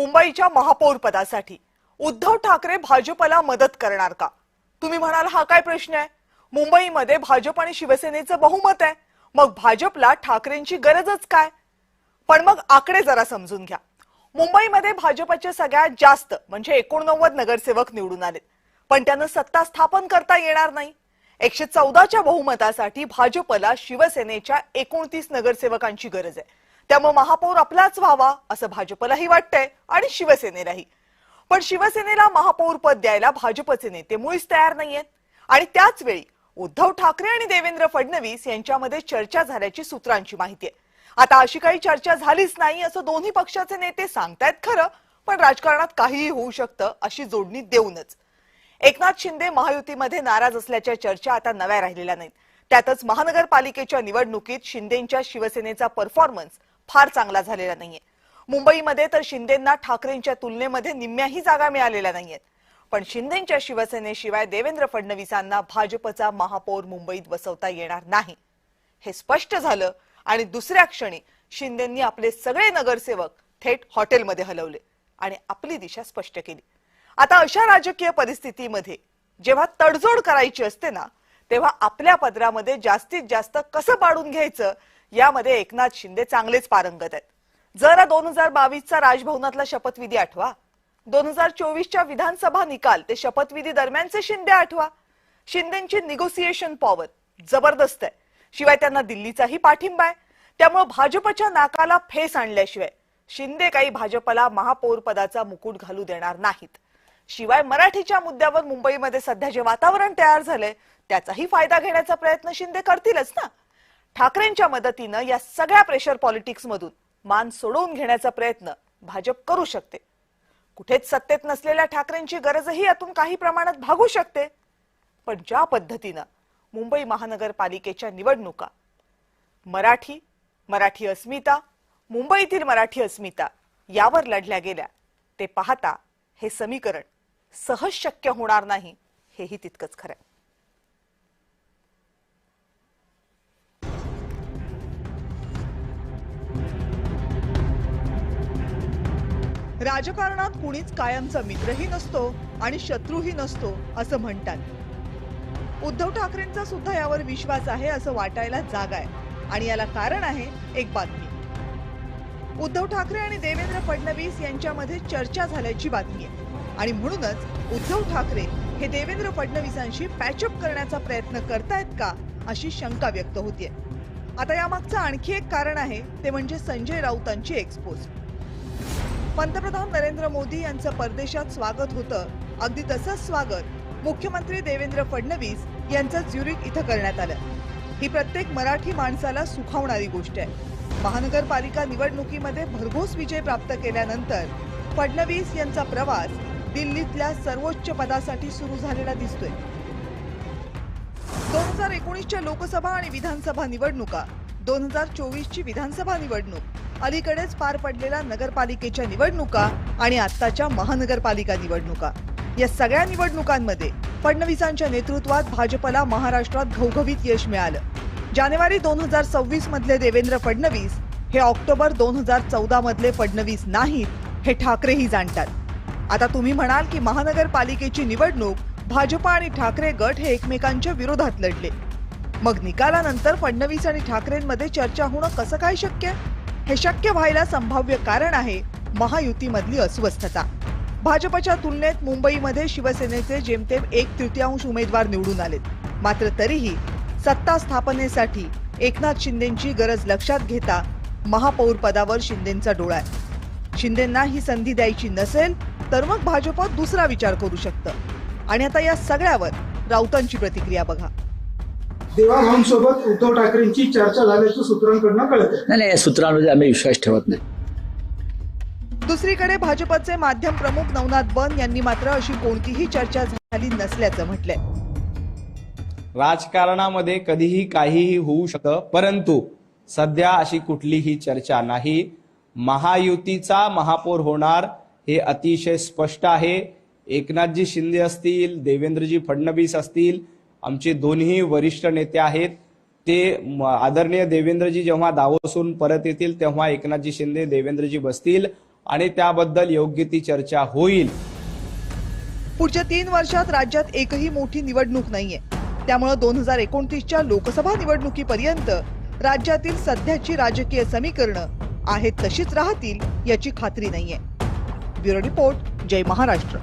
मुंबईच्या महापौर पदासाठी उद्धव ठाकरे भाजपला मदत करणार का? तुम्ही म्हणाल हा काय प्रश्न आहे? मुंबईमध्ये भाजप आणि शिवसेनेचं बहुमत आहे, मग भाजपला ठाकरेंची गरजच काय? पण मग आकडे जरा समजून घ्या. मुंबईमध्ये भाजपचे सगळ्यात जास्त म्हणजे 89 नगरसेवक निवडून आले, पण त्यांना सत्ता स्थापन करता येणार नाही. 114च्या बहुमतासाठी भाजपला शिवसेनेच्या 29 नगरसेवकांची गरज आहे. त्यामुळे महापौर आपलाच व्हावा असं भाजपलाही वाटतंय आणि शिवसेनेलाही. पण शिवसेनेला महापौर पद द्यायला भाजपचे नेते मुळीच तयार नाहीयेत. आणि त्याच वेळी उद्धव ठाकरे आणि देवेंद्र फडणवीस यांच्यामध्ये चर्चा झाल्याची सूत्रांची माहिती आहे. आता अशी काही चर्चा झालीच नाही असं दोन्ही पक्षाचे नेते सांगतायत खरं, पण राजकारणात काहीही होऊ शकतं अशी जोडणी देऊनच. एकनाथ शिंदे महायुतीमध्ये नाराज असल्याच्या चर्चा आता नव्या राहिलेल्या नाहीत. त्यातच महानगरपालिकेच्या निवडणुकीत शिंदेंच्या शिवसेनेचा परफॉर्मन्स फार चांगला झालेला नाहीये. मुंबईमध्ये तर शिंदेंना ठाकरेंच्या तुलनेमध्ये निम्म्याही जागा मिळालेल्या नाहीयेत. पण शिंदेंच्या शिवसेनेशिवाय देवेंद्र फडणवीसांना भाजपचा महापौर मुंबईत बसवता येणार नाही हे स्पष्ट झालं आणि दुसऱ्या क्षणी शिंदेंनी आपले सगळे नगरसेवक थेट हॉटेलमध्ये हलवले आणि आपली दिशा स्पष्ट केली. आता अशा राजकीय परिस्थितीमध्ये जेव्हा तडजोड करायची असते ना, तेव्हा आपल्या पदरामध्ये जास्तीत जास्त कसं पाडून घ्यायचं यामध्ये एकनाथ शिंदे चांगलेच पारंगत आहेत. जरा 2022चा राजभवनातला शपथविधी आठवा, 2024च्या विधानसभा निकाल ते शपथविधी दरम्यानचे शिंदे आठवा. शिंदेंची निगोसिएशन पॉवर जबरदस्त आहे, शिवाय त्यांना दिल्लीचाही पाठिंबा आहे. त्यामुळे भाजपच्या नाकाला फेस आणल्याशिवाय शिंदे काही भाजपला महापौर पदाचा मुकुट घालू देणार नाहीत. शिवाय मराठीच्या मुद्द्यावर मुंबईमध्ये सध्या जे वातावरण तयार झालंय त्याचाही फायदा घेण्याचा प्रयत्न शिंदे करतीलच ना. ठाकरेंच्या मदतीनं या सगळ्या प्रेशर पॉलिटिक्स मधून मान सोडवून घेण्याचा प्रयत्न भाजप करू शकते. कुठेच सत्तेत नसलेल्या ठाकरेंची गरजही यातून काही प्रमाणात भागू शकते. पण ज्या पद्धतीनं मुंबई महानगरपालिकेच्या निवडणुका मराठी अस्मिता, मुंबईतील मराठी अस्मिता यावर लढल्या गेल्या ते पाहता हे समीकरण सहज शक्य होणार नाही हेही तितकंच खरं आहे. राजकारणात कुणीच कायमचा मित्रही नसतो आणि शत्रूही नसतो असं म्हणतात. उद्धव ठाकरेंचा सुद्धा यावर विश्वास आहे असं वाटायला जागा आहे आणि याला कारण आहे एक बातमी. उद्धव ठाकरे आणि देवेंद्र फडणवीस यांच्यामध्ये चर्चा झाल्याची बातमी आहे आणि म्हणूनच उद्धव ठाकरे हे देवेंद्र फडणवीसांशी पॅचअप करण्याचा प्रयत्न करतायत का अशी शंका व्यक्त होतीये. आता यामागचं आणखी एक कारण आहे ते म्हणजे संजय राऊतांची एक्सपोज. पंतप्रधान नरेंद्र मोदी यांचं परदेशात स्वागत होतं, अगदी तसंच स्वागत मुख्यमंत्री देवेंद्र फडणवीस यांचं ज्युरिक इथं करण्यात आलं. ही प्रत्येक मराठी माणसाला सुखावणारी गोष्ट आहे. महानगरपालिका निवडणुकीमध्ये भरघोस विजय प्राप्त केल्यानंतर फडणवीस यांचा प्रवास दिल्लीतल्या सर्वोच्च पदासाठी सुरू झालेला दिसतोय. 2019च्या लोकसभा आणि विधानसभा निवडणुका, 2024ची विधानसभा निवडणूक, अलीकडेच पार पडलेल्या नगरपालिकेच्या निवडणुका आणि आत्ताच्या महानगरपालिका निवडणुका, या सगळ्या निवडणुकांमध्ये फडणवीसांच्या नेतृत्वात भाजपला महाराष्ट्रात घवघवीत यश मिळालं. जानेवारी 2026 मधले देवेंद्र फडणवीस हे ऑक्टोबर 2014 मधले फडणवीस नाहीत हे ठाकरेही जाणतात. आता तुम्ही म्हणाल की महानगरपालिकेची निवडणूक भाजप आणि ठाकरे गट हे एकमेकांच्या विरोधात लढले, मग निकालानंतर फडणवीस आणि ठाकरेंमध्ये चर्चा होणं कसं काय शक्य? हे शक्य व्हायला संभाव्य कारण आहे महायुतीमधली अस्वस्थता. भाजपच्या तुलनेत मुंबईमध्ये शिवसेनेचे जेमतेम 1/3 उमेदवार निवडून आलेत, मात्र तरीही सत्ता स्थापनेसाठी एकनाथ शिंदेंची गरज लक्षात घेता महापौर पदावर शिंदेंचा डोळा आहे. शिंदेंना ही संधी द्यायची नसेल तर मग भाजप दुसरा विचार करू शकतं. आणि आता या सगळ्यावर राऊतांची प्रतिक्रिया बघा. देवाभाऊंसोबत उद्धव ठाकरेंची चर्चा झाल्याचं सूत्रांकडून कळतं. नाही, या सूत्रांवर आम्ही विश्वास ठेवत नाही. दुसरीकडे भाजपचे माध्यम प्रमुख नवनाथ बन यांनी मात्र अशी कोणतीही चर्चा झाली नसल्याचं म्हटलंय. राजकारणामध्ये कधीही काहीही होऊ शकतं, परंतु सध्या अशी कुठलीही चर्चा नाही. महायुतीचा महापौर होणार हे अतिशय स्पष्ट आहे. एकनाथजी शिंदे असतील, देवेंद्रजी फडणवीस असतील, आमचे दोन्ही वरिष्ठ नेते आहेत. ते आदरणीय देवेंद्रजी जेव्हा दावोसून परत येतील तेव्हा एकनाथजी शिंदे देवेंद्रजी बसतील आणि त्याबद्दल योग्य ती चर्चा होईल. पुढच्या 3 वर्षात राज्यात एकही मोठी निवडणूक नाहीये. त्यामुळे 2029च्या लोकसभा निवडणुकीपर्यंत राज्यातील सध्याची राजकीय समीकरणं आहेत तशीच राहतील याची खात्री नाहीये. ब्युरो रिपोर्ट, जय महाराष्ट्र.